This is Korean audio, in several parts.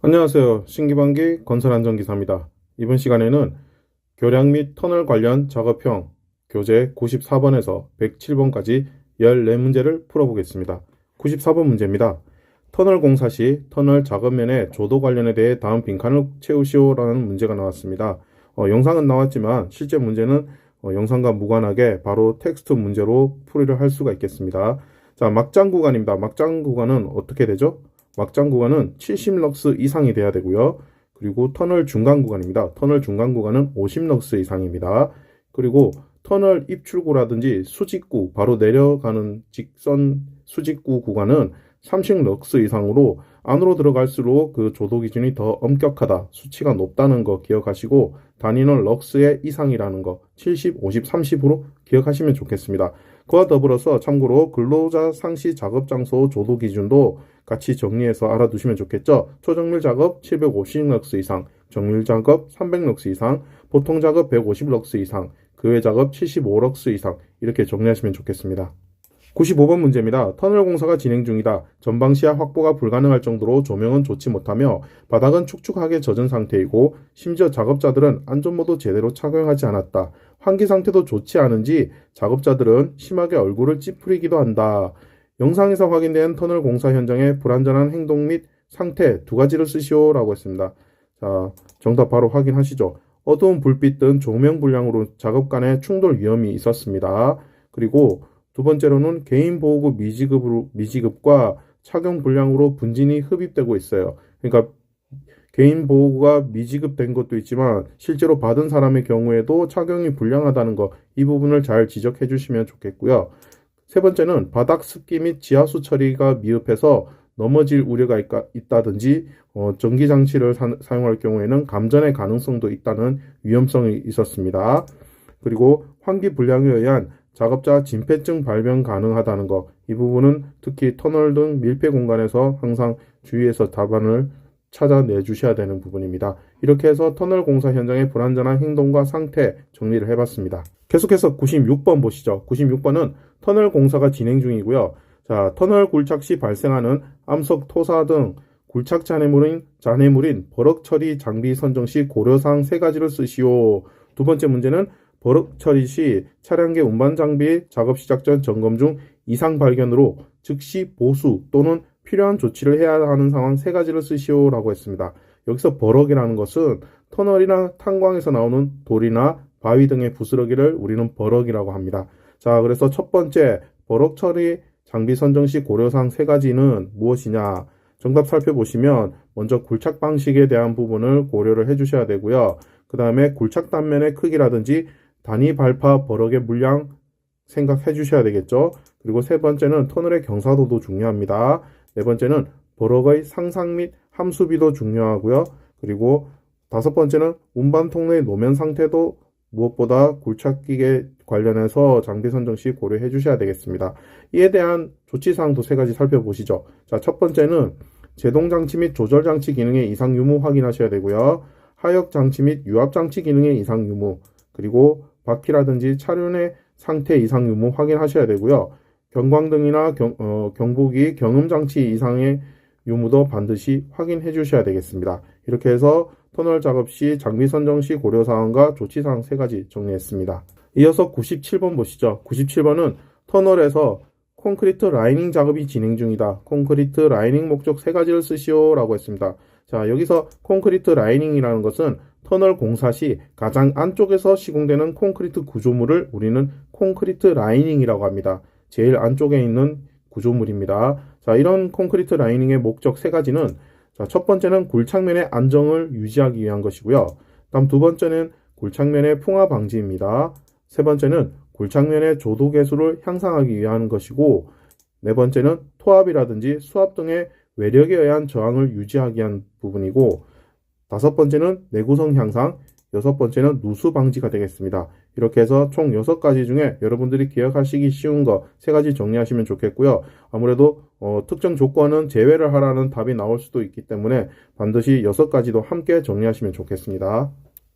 안녕하세요. 신기반기 건설안전기사입니다. 이번 시간에는 교량 및 터널 관련 작업형 교재 94번에서 107번까지 14문제를 풀어보겠습니다. 94번 문제입니다. 터널 공사 시 터널 작업면의 조도 관련에 대해 다음 빈칸을 채우시오라는 문제가 나왔습니다. 영상은 나왔지만 실제 문제는 영상과 무관하게 바로 텍스트 문제로 풀이를 할 수가 있겠습니다. 자, 막장 구간입니다. 막장 구간은 어떻게 되죠? 막장 구간은 70럭스 이상이 돼야 되고요. 그리고 터널 중간 구간입니다. 터널 중간 구간은 50럭스 이상입니다. 그리고 터널 입출구라든지 수직구, 바로 내려가는 직선 수직구 구간은 30럭스 이상으로 안으로 들어갈수록 그 조도 기준이 더 엄격하다, 수치가 높다는 거 기억하시고 단위는 럭스의 이상이라는 거 70, 50, 30으로 기억하시면 좋겠습니다. 그와 더불어서 참고로 근로자 상시 작업 장소 조도 기준도 같이 정리해서 알아두시면 좋겠죠. 초정밀 작업 750럭스 이상, 정밀 작업 300럭스 이상, 보통 작업 150럭스 이상, 그 외 작업 75럭스 이상 이렇게 정리하시면 좋겠습니다. 95번 문제입니다. 터널 공사가 진행 중이다. 전방 시야 확보가 불가능할 정도로 조명은 좋지 못하며 바닥은 축축하게 젖은 상태이고 심지어 작업자들은 안전모도 제대로 착용하지 않았다. 환기 상태도 좋지 않은지 작업자들은 심하게 얼굴을 찌푸리기도 한다. 영상에서 확인된 터널 공사 현장의 불안전한 행동 및 상태 두 가지를 쓰시오라고 했습니다. 자, 정답 바로 확인하시죠. 어두운 불빛 등 조명 불량으로 작업 간의 충돌 위험이 있었습니다. 그리고 두 번째로는 개인 보호구 미지급과 착용 불량으로 분진이 흡입되고 있어요. 그러니까 개인 보호구가 미지급된 것도 있지만 실제로 받은 사람의 경우에도 착용이 불량하다는 거, 이 부분을 잘 지적해 주시면 좋겠고요. 세 번째는 바닥 습기 및 지하수 처리가 미흡해서 넘어질 우려가 있다든지 전기장치를 사용할 경우에는 감전의 가능성도 있다는 위험성이 있었습니다. 그리고 환기 불량에 의한 작업자 진폐증 발병 가능하다는 것, 이 부분은 특히 터널 등 밀폐 공간에서 항상 주의해서 답안을 찾아내 주셔야 되는 부분입니다. 이렇게 해서 터널 공사 현장의 불안전한 행동과 상태 정리를 해봤습니다. 계속해서 96번 보시죠. 96번은 터널 공사가 진행 중이고요. 자, 터널 굴착 시 발생하는 암석, 토사 등 굴착 잔해물인 버럭 처리 장비 선정 시 고려사항 세 가지를 쓰시오. 두 번째 문제는 버럭 처리 시 차량계 운반 장비 작업 시작 전 점검 중 이상 발견으로 즉시 보수 또는 필요한 조치를 해야 하는 상황 세 가지를 쓰시오라고 했습니다. 여기서 버럭이라는 것은 터널이나 탄광에서 나오는 돌이나 바위 등의 부스러기를 우리는 버럭이라고 합니다. 자, 그래서 첫 번째 버럭 처리 장비 선정 시 고려사항 세 가지는 무엇이냐? 정답 살펴보시면 먼저 굴착 방식에 대한 부분을 고려를 해주셔야 되고요. 그 다음에 굴착 단면의 크기라든지 단위 발파 버럭의 물량 생각해 주셔야 되겠죠. 그리고 세 번째는 터널의 경사도도 중요합니다. 네 번째는 버럭의 상상 및 함수비도 중요하고요. 그리고 다섯 번째는 운반 통로의 노면 상태도 무엇보다 굴착기계 관련해서 장비 선정 시 고려해 주셔야 되겠습니다. 이에 대한 조치사항도 세 가지 살펴보시죠. 자, 첫 번째는 제동장치 및 조절장치 기능의 이상 유무 확인하셔야 되고요. 하역장치 및 유압장치 기능의 이상 유무, 그리고 바퀴라든지 차륜의 상태 이상 유무 확인하셔야 되고요. 경광등이나 경보기, 경음장치 이상의 유무도 반드시 확인해 주셔야 되겠습니다. 이렇게 해서 터널 작업 시 장비 선정 시 고려사항과 조치사항 세 가지 정리했습니다. 이어서 97번 보시죠. 97번은 터널에서 콘크리트 라이닝 작업이 진행 중이다. 콘크리트 라이닝 목적 세 가지를 쓰시오라고 했습니다. 자, 여기서 콘크리트 라이닝이라는 것은 터널 공사 시 가장 안쪽에서 시공되는 콘크리트 구조물을 우리는 콘크리트 라이닝이라고 합니다. 제일 안쪽에 있는 구조물입니다. 자, 이런 콘크리트 라이닝의 목적 세 가지는 자, 첫 번째는 굴착면의 안정을 유지하기 위한 것이고요. 다음 두 번째는 굴착면의 풍화 방지입니다. 세 번째는 굴착면의 조도 계수를 향상하기 위한 것이고, 네 번째는 토압이라든지 수압 등의 외력에 의한 저항을 유지하기 위한 부분이고, 다섯 번째는 내구성 향상, 여섯 번째는 누수 방지가 되겠습니다. 이렇게 해서 총 6가지 중에 여러분들이 기억하시기 쉬운 거 3가지 정리하시면 좋겠고요. 아무래도 특정 조건은 제외를 하라는 답이 나올 수도 있기 때문에 반드시 6가지도 함께 정리하시면 좋겠습니다.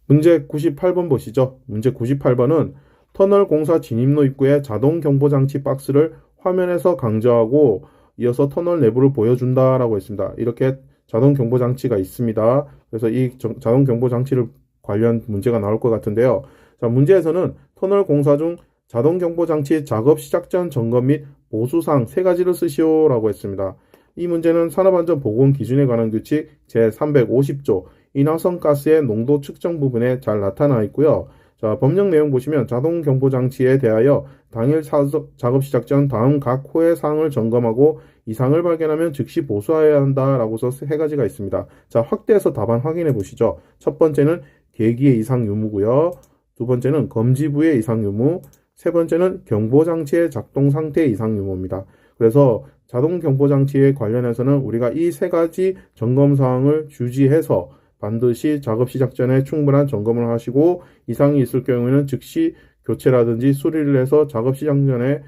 문제 98번 보시죠. 문제 98번은 터널 공사 진입로 입구에 자동 경보장치 박스를 화면에서 강조하고 이어서 터널 내부를 보여준다라고 했습니다. 이렇게 자동 경보 장치가 있습니다. 그래서 이 자동 경보 장치를 관련 문제가 나올 것 같은데요. 자, 문제에서는 터널 공사 중 자동 경보 장치 작업 시작 전 점검 및 보수사항 세 가지를 쓰시오라고 했습니다. 이 문제는 산업안전보건 기준에 관한 규칙 제350조 인화성가스의 농도 측정 부분에 잘 나타나 있고요. 자, 법령 내용 보시면 자동 경보 장치에 대하여 당일 작업 시작 전 다음 각 호의 사항을 점검하고 이상을 발견하면 즉시 보수해야 한다라고서 세 가지가 있습니다. 자, 확대해서 답안 확인해 보시죠. 첫 번째는 계기의 이상 유무고요. 두 번째는 검지부의 이상 유무, 세 번째는 경보 장치의 작동 상태 이상 유무입니다. 그래서 자동 경보 장치에 관련해서는 우리가 이 세 가지 점검 사항을 주지해서 반드시 작업 시작 전에 충분한 점검을 하시고 이상이 있을 경우에는 즉시 교체라든지 수리를 해서 작업 시작 전에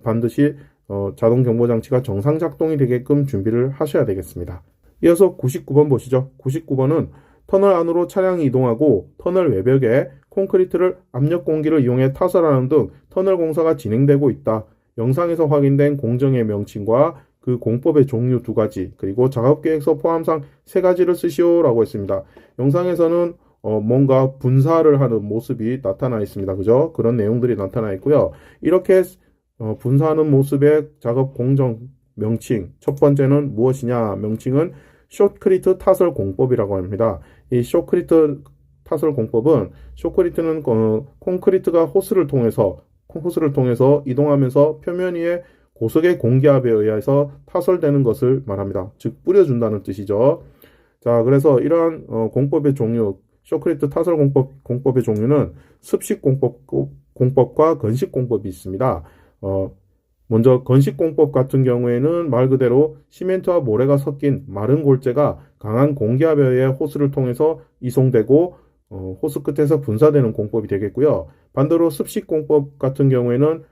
반드시 자동 경보 장치가 정상 작동이 되게끔 준비를 하셔야 되겠습니다. 이어서 99번 보시죠. 99번은 터널 안으로 차량이 이동하고 터널 외벽에 콘크리트를 압력 공기를 이용해 타설하는 등 터널 공사가 진행되고 있다. 영상에서 확인된 공정의 명칭과 그 공법의 종류 2가지, 그리고 작업계획서 포함사항 3가지를 쓰시오라고 했습니다. 영상에서는 뭔가 분사를 하는 모습이 나타나 있습니다. 그죠? 그런 내용들이 나타나 있고요. 이렇게 분사하는 모습의 작업 공정 명칭, 첫 번째는 무엇이냐? 명칭은 숏크리트 타설 공법이라고 합니다. 이 숏크리트 타설 공법은 숏크리트는 콘크리트가 호스를 통해서 이동하면서 표면 위에 고속의 공기압에 의해서 타설되는 것을 말합니다. 즉 뿌려준다는 뜻이죠. 자, 그래서 이러한 공법의 종류, 숏크리트 타설 공법의 종류는 습식 공법과 건식 공법이 있습니다. 먼저 건식 공법 같은 경우에는 말 그대로 시멘트와 모래가 섞인 마른 골재가 강한 공기압에 의해 호스를 통해서 이송되고 호스 끝에서 분사되는 공법이 되겠고요. 반대로 습식 공법 같은 경우에는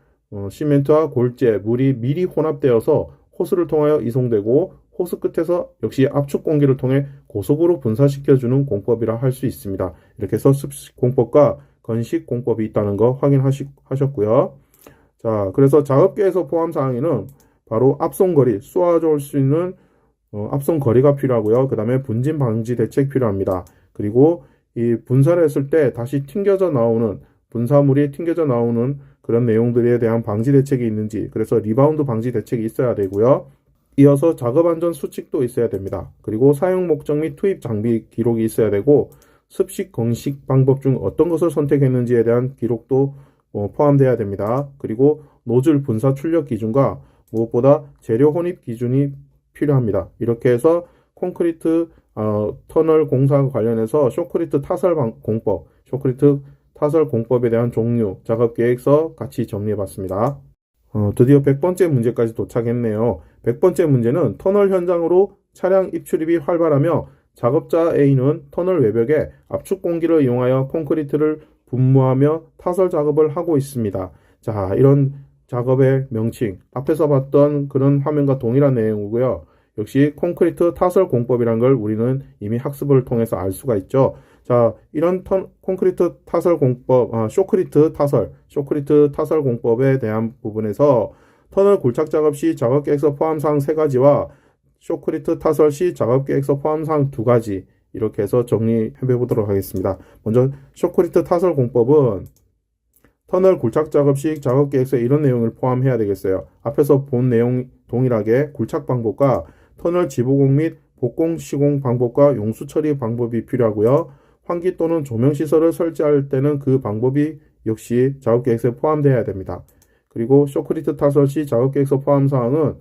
시멘트와 골재, 물이 미리 혼합되어서 호스를 통하여 이송되고 호스 끝에서 역시 압축 공기를 통해 고속으로 분사시켜주는 공법이라 할 수 있습니다. 이렇게 해서 습식 공법과 건식 공법이 있다는 거 확인하셨고요. 자, 그래서 작업계에서 포함 사항에는 바로 앞손거리, 쏘아줄 수 있는 앞손거리가 필요하고요. 그 다음에 분진 방지 대책 필요합니다. 그리고 이 분사를 했을 때 다시 분사물이 튕겨져 나오는 그런 내용들에 대한 방지 대책이 있는지, 그래서 리바운드 방지 대책이 있어야 되고요. 이어서 작업안전 수칙도 있어야 됩니다. 그리고 사용 목적 및 투입 장비 기록이 있어야 되고, 습식, 건식 방법 중 어떤 것을 선택했는지에 대한 기록도 포함되어야 됩니다. 그리고 노즐 분사 출력 기준과 무엇보다 재료 혼입 기준이 필요합니다. 이렇게 해서 콘크리트 터널 공사 관련해서 숏크리트 타설 공법에 대한 종류, 작업 계획서 같이 정리해 봤습니다. 드디어 100번째 문제까지 도착했네요. 100번째 문제는 터널 현장으로 차량 입출입이 활발하며 작업자 A는 터널 외벽에 압축 공기를 이용하여 콘크리트를 분무하며 타설 작업을 하고 있습니다. 자, 이런 작업의 명칭, 앞에서 봤던 그런 화면과 동일한 내용이고요. 역시 콘크리트 타설 공법이란 걸 우리는 이미 학습을 통해서 알 수가 있죠. 자, 이런 콘크리트 타설 공법, 숏크리트 타설 공법에 대한 부분에서 터널 굴착 작업 시 작업 계획서 포함사항 3가지와 숏크리트 타설 시 작업 계획서 포함사항 2가지, 이렇게 해서 정리해 보도록 하겠습니다. 먼저 숏크리트 타설 공법은 터널 굴착 작업 시 작업 계획서에 이런 내용을 포함해야 되겠어요. 앞에서 본 내용 동일하게 굴착 방법과 터널 지보공 및 복공 시공 방법과 용수 처리 방법이 필요하고요. 환기 또는 조명 시설을 설치할 때는 그 방법이 역시 작업 계획서에 포함되어야 됩니다. 그리고 숏크리트 타설 시 작업 계획서 포함 사항은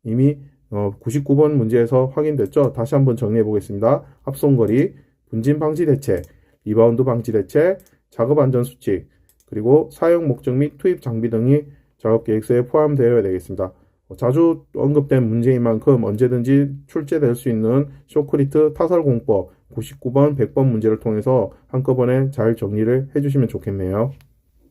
이미 99번 문제에서 확인됐죠. 다시 한번 정리해 보겠습니다. 앞손거리, 분진 방지 대책, 리바운드 방지 대책, 작업 안전 수칙, 그리고 사용 목적 및 투입 장비 등이 작업 계획서에 포함되어야 되겠습니다. 자주 언급된 문제인 만큼 언제든지 출제될 수 있는 숏크리트 타설 공법 99번, 100번 문제를 통해서 한꺼번에 잘 정리를 해주시면 좋겠네요.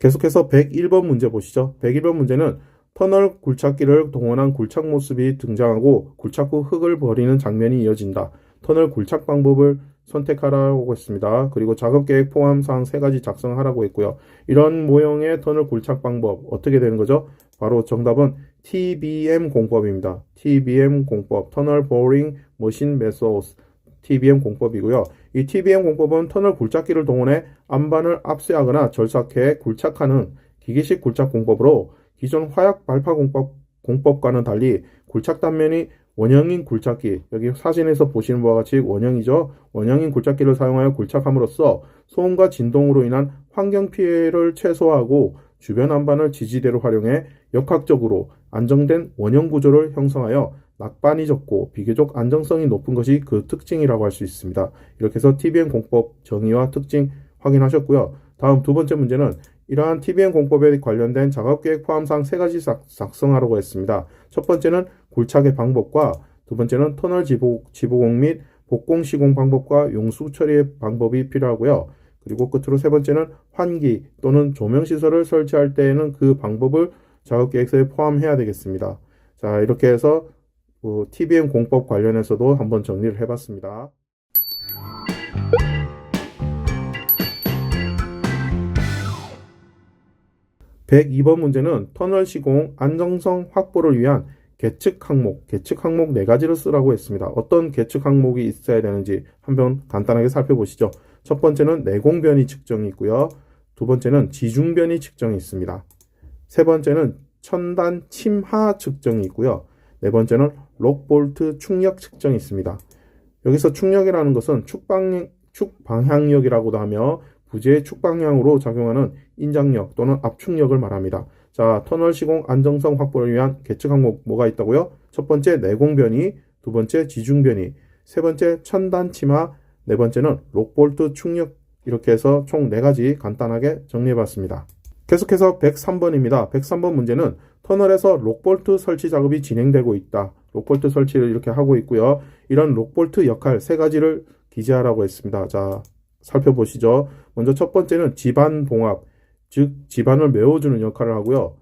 계속해서 101번 문제 보시죠. 101번 문제는 터널 굴착기를 동원한 굴착 모습이 등장하고 굴착 후 흙을 버리는 장면이 이어진다. 터널 굴착 방법을 선택하라고 했습니다. 그리고 작업계획 포함사항 3가지 작성하라고 했고요. 이런 모형의 터널 굴착 방법 어떻게 되는 거죠? 바로 정답은 TBM 공법입니다. TBM 공법, Tunnel Boring Machine Methods, TBM 공법이고요. 이 TBM 공법은 터널 굴착기를 동원해 안반을 압수하거나 절삭해 굴착하는 기계식 굴착 공법으로 기존 화약 발파 공법과는 달리 굴착 단면이 원형인 굴착기, 여기 사진에서 보시는 바와 같이 원형이죠. 원형인 굴착기를 사용하여 굴착함으로써 소음과 진동으로 인한 환경 피해를 최소화하고 주변 안반을 지지대로 활용해 역학적으로 안정된 원형 구조를 형성하여 낙반이 적고 비교적 안정성이 높은 것이 그 특징이라고 할 수 있습니다. 이렇게 해서 TBM 공법 정의와 특징 확인하셨고요. 다음 두 번째 문제는 이러한 TBM 공법에 관련된 작업계획 포함사항 세 가지 작성하라고 했습니다. 첫 번째는 굴착의 방법과 두 번째는 터널 지보공 및 복공 시공 방법과 용수 처리의 방법이 필요하고요. 그리고 끝으로 세 번째는 환기 또는 조명 시설을 설치할 때에는 그 방법을 작업계획서에 포함해야 되겠습니다. 자, 이렇게 해서 TBM 공법 관련해서도 한번 정리를 해봤습니다. 102번 문제는 터널 시공 안정성 확보를 위한 계측 항목 4가지를 쓰라고 했습니다. 어떤 계측 항목이 있어야 되는지 한번 간단하게 살펴보시죠. 첫 번째는 내공 변이 측정이 있고요. 두 번째는 지중 변이 측정이 있습니다. 세 번째는 천단 침하 측정이 있고요. 네 번째는 록볼트 축력 측정이 있습니다. 여기서 축력이라는 것은 축방향력이라고도 하며 부재의 축방향으로 작용하는 인장력 또는 압축력을 말합니다. 자, 터널 시공 안정성 확보를 위한 계측 항목 뭐가 있다고요? 첫 번째 내공 변이, 두 번째 지중 변이, 세 번째 천단 침하, 네 번째는 록볼트 축력, 이렇게 해서 총 4가지 간단하게 정리해봤습니다. 계속해서 103번입니다. 103번 문제는 터널에서 록볼트 설치 작업이 진행되고 있다. 록볼트 설치를 이렇게 하고 있고요. 이런 록볼트 역할 3가지를 기재하라고 했습니다. 자, 살펴보시죠. 먼저 첫 번째는 지반 봉합, 즉 지반을 메워주는 역할을 하고요.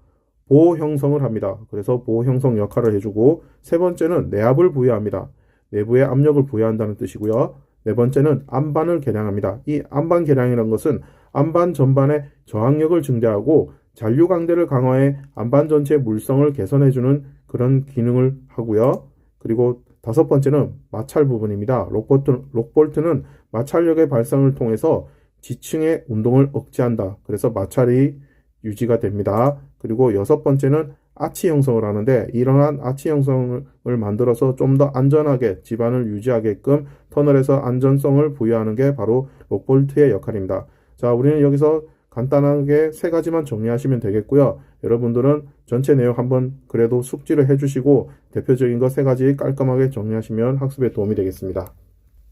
보호 형성을 합니다. 그래서 보호 형성 역할을 해주고, 세 번째는 내압을 부여합니다. 내부에 압력을 부여한다는 뜻이고요. 네 번째는 안반을 개량합니다. 이 안반 개량이라는 것은 안반 전반의 저항력을 증대하고 잔류 강대를 강화해 안반 전체의 물성을 개선해주는 그런 기능을 하고요. 그리고 다섯 번째는 마찰 부분입니다. 록볼트는 마찰력의 발생을 통해서 지층의 운동을 억제한다. 그래서 마찰이 유지가 됩니다. 그리고 여섯 번째는 아치 형성을 하는데, 이러한 아치 형성을 만들어서 좀 더 안전하게 지반을 유지하게끔 터널에서 안전성을 부여하는 게 바로 록볼트의 역할입니다. 자, 우리는 여기서 간단하게 3가지만 정리하시면 되겠고요. 여러분들은 전체 내용 한번 그래도 숙지를 해주시고 대표적인 거 3가지 깔끔하게 정리하시면 학습에 도움이 되겠습니다.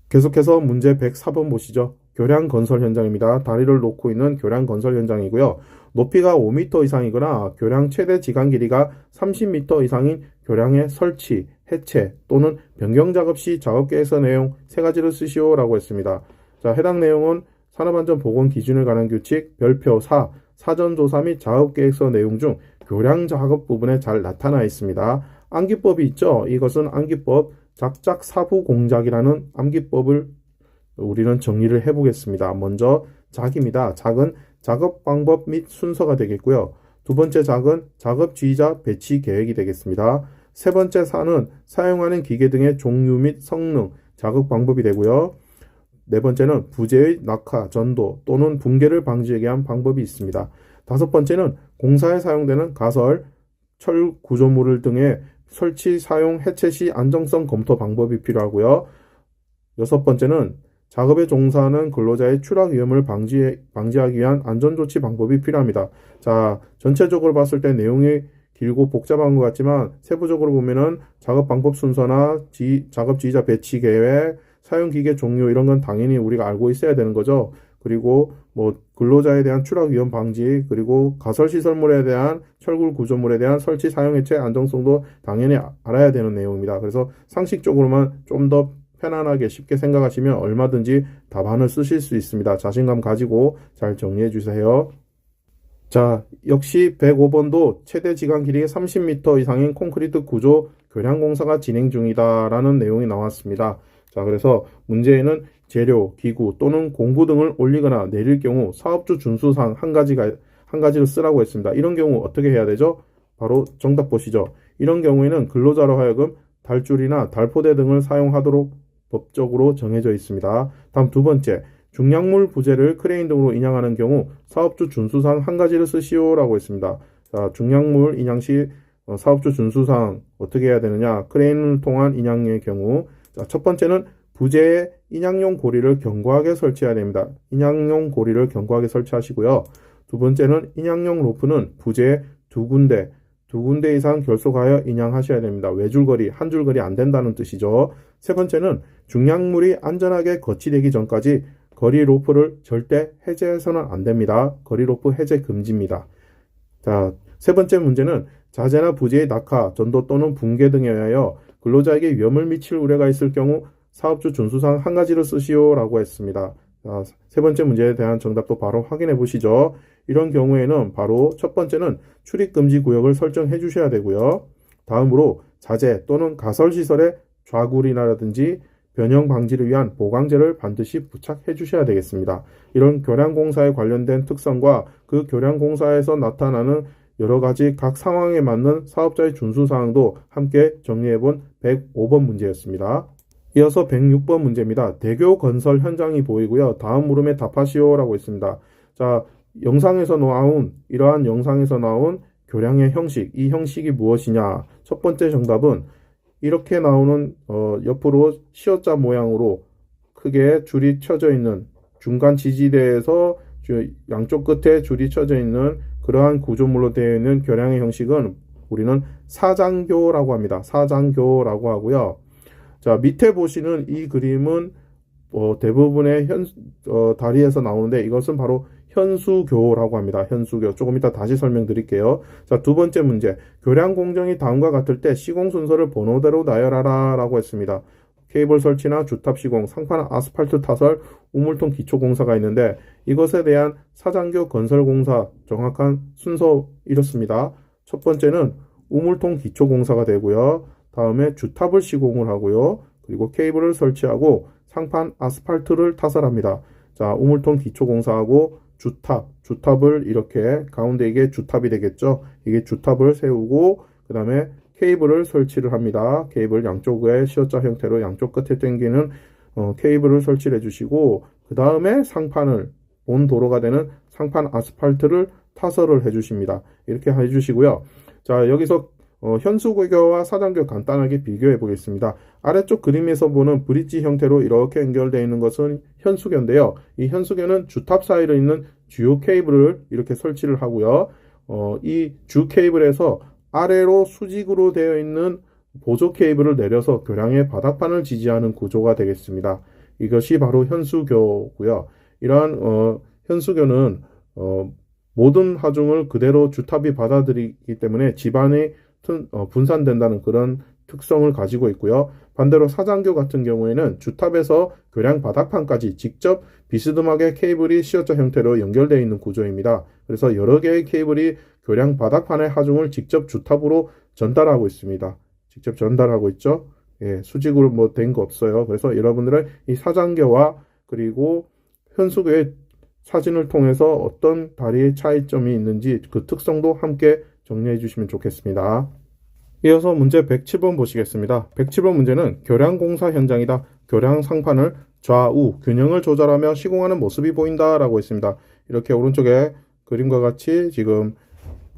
계속해서 문제 104번 보시죠. 교량 건설 현장입니다. 다리를 놓고 있는 교량 건설 현장이고요. 높이가 5m 이상이거나 교량 최대 지간 길이가 30m 이상인 교량의 설치, 해체 또는 변경 작업 시 작업계획서 내용 3가지를 쓰시오라고 했습니다. 자, 해당 내용은 산업안전보건 기준을 관한 규칙 별표 4, 사전조사 및 작업계획서 내용 중 교량 작업 부분에 잘 나타나 있습니다. 암기법이 있죠. 이것은 암기법 작작사부공작이라는 암기법을 우리는 정리를 해보겠습니다. 먼저 작입니다. 작은 작업 방법 및 순서가 되겠고요. 두 번째 작은 작업 지휘자 배치 계획이 되겠습니다. 세 번째 사는 사용하는 기계 등의 종류 및 성능, 작업 방법이 되고요. 네 번째는 부재의 낙하, 전도 또는 붕괴를 방지하기 위한 방법이 있습니다. 다섯 번째는 공사에 사용되는 가설, 철 구조물 등의 설치, 사용, 해체 시 안정성 검토 방법이 필요하고요. 여섯 번째는 작업에 종사하는 근로자의 추락 위험을 방지하기 위한 안전조치 방법이 필요합니다. 자, 전체적으로 봤을 때 내용이 길고 복잡한 것 같지만 세부적으로 보면은 작업 방법 순서나 작업 지휘자 배치 계획, 사용 기계 종류 이런 건 당연히 우리가 알고 있어야 되는 거죠. 그리고 근로자에 대한 추락 위험 방지, 그리고 가설 시설물에 대한 철골 구조물에 대한 설치, 사용, 해체 안정성도 당연히 알아야 되는 내용입니다. 그래서 상식적으로만 좀 더 편안하게 쉽게 생각하시면 얼마든지 답안을 쓰실 수 있습니다. 자신감 가지고 잘 정리해 주세요. 자, 역시 105번도 최대 지간 길이 30m 이상인 콘크리트 구조 교량 공사가 진행 중이다라는 내용이 나왔습니다. 자, 그래서 문제에는 재료, 기구 또는 공구 등을 올리거나 내릴 경우 사업주 준수사항 한 가지를 쓰라고 했습니다. 이런 경우 어떻게 해야 되죠? 바로 정답 보시죠. 이런 경우에는 근로자로 하여금 달줄이나 달포대 등을 사용하도록 법적으로 정해져 있습니다. 다음 두 번째, 중량물 부재를 크레인 등으로 인양하는 경우 사업주 준수사항 한 가지를 쓰시오라고 했습니다. 자, 중량물 인양 시 사업주 준수사항 어떻게 해야 되느냐? 크레인을 통한 인양의 경우, 자, 첫 번째는 부재에 인양용 고리를 견고하게 설치해야 됩니다. 인양용 고리를 견고하게 설치하시고요. 두 번째는 인양용 로프는 부재에 두 군데 이상 결속하여 인양하셔야 됩니다. 외줄거리, 한 줄거리 안 된다는 뜻이죠. 세 번째는 중량물이 안전하게 거치되기 전까지 거리 로프를 절대 해제해서는 안 됩니다. 거리 로프 해제 금지입니다. 자, 세 번째 문제는 자재나 부재의 낙하, 전도 또는 붕괴 등에 의하여 근로자에게 위험을 미칠 우려가 있을 경우 사업주 준수사항 한 가지를 쓰시오라고 했습니다. 자, 세 번째 문제에 대한 정답도 바로 확인해 보시죠. 이런 경우에는 바로 첫 번째는 출입금지 구역을 설정해 주셔야 되고요. 다음으로 자재 또는 가설시설의 좌굴이라든지 변형 방지를 위한 보강제를 반드시 부착해 주셔야 되겠습니다. 이런 교량공사에 관련된 특성과 그 교량공사에서 나타나는 여러 가지 각 상황에 맞는 사업자의 준수사항도 함께 정리해본 105번 문제였습니다. 이어서 106번 문제입니다. 대교 건설 현장이 보이고요. 다음 물음에 답하시오라고 있습니다. 자, 이러한 영상에서 나온 교량의 형식, 이 형식이 무엇이냐? 첫 번째 정답은 이렇게 나오는 옆으로 시어자 모양으로 크게 줄이 쳐져 있는 중간 지지대에서 양쪽 끝에 줄이 쳐져 있는 그러한 구조물로 되어 있는 교량의 형식은 우리는 사장교라고 합니다. 사장교라고 하고요. 자, 밑에 보시는 이 그림은 대부분의 다리에서 나오는데 이것은 바로 현수교라고 합니다. 현수교. 조금 이따 다시 설명드릴게요. 자, 두 번째 문제. 교량 공정이 다음과 같을 때 시공 순서를 번호대로 나열하라 라고 했습니다. 케이블 설치나 주탑 시공, 상판 아스팔트 타설, 우물통 기초공사가 있는데 이것에 대한 사장교 건설공사 정확한 순서 이렇습니다. 첫 번째는 우물통 기초공사가 되고요. 다음에 주탑을 시공을 하고요. 그리고 케이블을 설치하고 상판 아스팔트를 타설합니다. 자, 우물통 기초공사하고 주탑을 이렇게 가운데 이게 주탑이 되겠죠. 이게 주탑을 세우고 그 다음에 케이블을 설치를 합니다. 케이블 양쪽에 시어자 형태로 양쪽 끝에 당기는 케이블을 설치를 해주시고 그 다음에 상판을 본 도로가 되는 상판 아스팔트를 타설을 해주십니다. 이렇게 해주시고요. 자, 여기서 현수교와 사장교 간단하게 비교해 보겠습니다. 아래쪽 그림에서 보는 브릿지 형태로 이렇게 연결되어 있는 것은 현수교인데요. 이 현수교는 주탑 사이로 있는 주요 케이블을 이렇게 설치를 하고요. 이 주 케이블에서 아래로 수직으로 되어 있는 보조 케이블을 내려서 교량의 바닥판을 지지하는 구조가 되겠습니다. 이것이 바로 현수교고요. 이러한 현수교는 모든 하중을 그대로 주탑이 받아들이기 때문에 집안이 분산된다는 그런 특성을 가지고 있고요. 반대로 사장교 같은 경우에는 주탑에서 교량 바닥판까지 직접 비스듬하게 케이블이 시어자 형태로 연결되어 있는 구조입니다. 그래서 여러 개의 케이블이 교량 바닥판의 하중을 직접 주탑으로 전달하고 있습니다. 직접 전달하고 있죠. 예, 수직으로 뭐 된 거 없어요. 그래서 여러분들은 이 사장교와 그리고 현수교의 사진을 통해서 어떤 다리의 차이점이 있는지 그 특성도 함께 정리해 주시면 좋겠습니다. 이어서 문제 107번 보시겠습니다. 107번 문제는 교량공사 현장이다. 교량 상판을 좌우 균형을 조절하며 시공하는 모습이 보인다 라고 있습니다. 이렇게 오른쪽에 그림과 같이 지금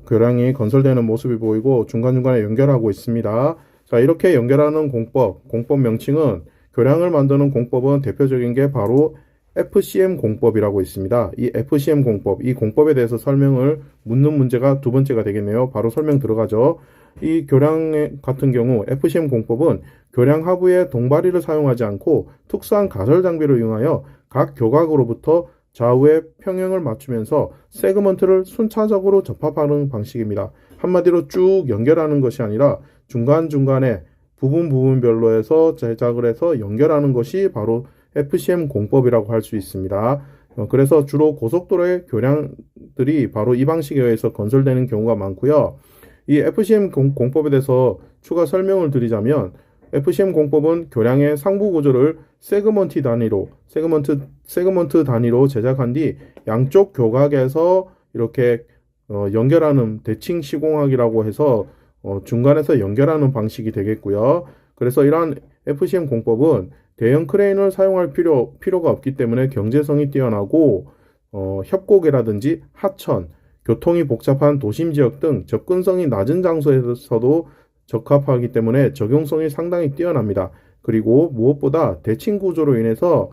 교량이 건설되는 모습이 보이고 중간중간에 연결하고 있습니다. 자, 이렇게 연결하는 공법 명칭은 교량을 만드는 공법은 대표적인 게 바로 FCM 공법이라고 있습니다. 이 FCM 공법, 이 공법에 대해서 설명을 묻는 문제가 두 번째가 되겠네요. 바로 설명 들어가죠. 이 교량 같은 경우 FCM 공법은 교량 하부에 동바리를 사용하지 않고 특수한 가설 장비를 이용하여 각 교각으로부터 좌우의 평형을 맞추면서 세그먼트를 순차적으로 접합하는 방식입니다. 한마디로 쭉 연결하는 것이 아니라 중간중간에 부분별로 해서 제작을 해서 연결하는 것이 바로 FCM 공법이라고 할 수 있습니다. 그래서 주로 고속도로의 교량들이 바로 이 방식에 의해서 건설되는 경우가 많고요. 이 FCM 공법에 대해서 추가 설명을 드리자면 FCM 공법은 교량의 상부 구조를 세그먼트 단위로 제작한 뒤 양쪽 교각에서 이렇게 연결하는 대칭 시공학이라고 해서 중간에서 연결하는 방식이 되겠고요. 그래서 이러한 FCM 공법은 대형 크레인을 사용할 필요가 없기 때문에 경제성이 뛰어나고 협곡이라든지 하천, 교통이 복잡한 도심 지역 등 접근성이 낮은 장소에서도 적합하기 때문에 적용성이 상당히 뛰어납니다. 그리고 무엇보다 대칭 구조로 인해서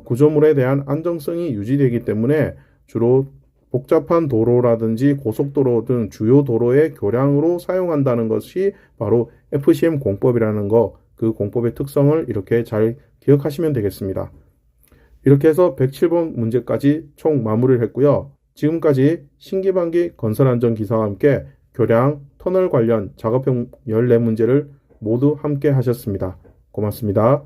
구조물에 대한 안정성이 유지되기 때문에 주로 복잡한 도로라든지 고속도로 등 주요 도로의 교량으로 사용한다는 것이 바로 FCM 공법이라는 거, 그 공법의 특성을 이렇게 잘 기억하시면 되겠습니다. 이렇게 해서 107번 문제까지 총 마무리를 했고요. 지금까지 신기반기 건설안전기사와 함께 교량, 터널 관련 작업형 14문제를 모두 함께 하셨습니다. 고맙습니다.